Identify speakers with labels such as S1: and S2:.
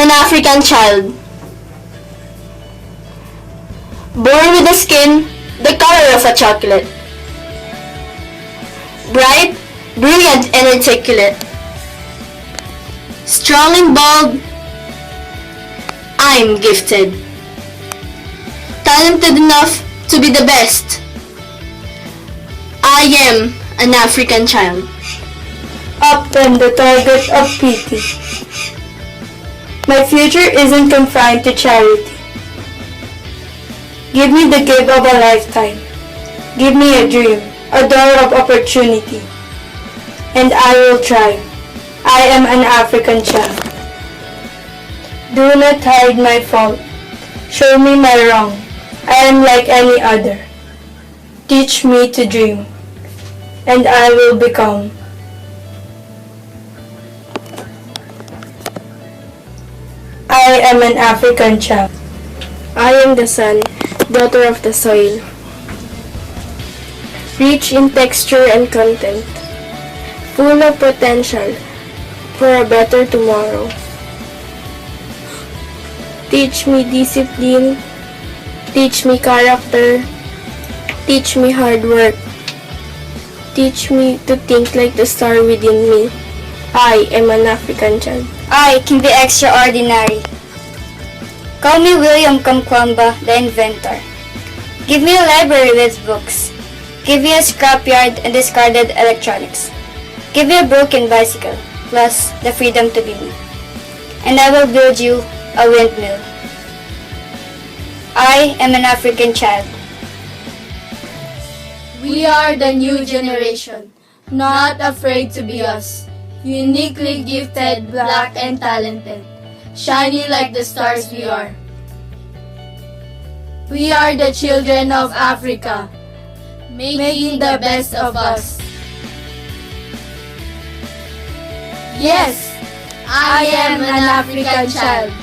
S1: an African child. Born with a skin the color of a chocolate. Bright, brilliant, and articulate. Strong and bold, I'm gifted. Talented enough to be the best. I am an African child.
S2: Often the target of pity. My future isn't confined to charity. Give me the gift of a lifetime. Give me a dream, a door of opportunity. And I will try. I am an African child. Do not hide my fault. Show me my wrong. I am like any other. Teach me to dream. And I will become. I am an African child.
S3: I am the sun, daughter of the soil. Rich in texture and content. Full of potential for a better tomorrow. Teach me discipline. Teach me character. Teach me hard work. Teach me to think like the star within me. I am an African child.
S4: I can be extraordinary. Call me William Kamkwamba, the inventor. Give me a library with books. Give me a scrapyard and discarded electronics. Give me a broken bicycle, plus the freedom to be me. And I will build you a windmill. I am an African child.
S5: We are the new generation, not afraid to be us. Uniquely gifted, black and talented, shining like the stars we are. We are the children of Africa, making the best of us. Yes, I am an African child.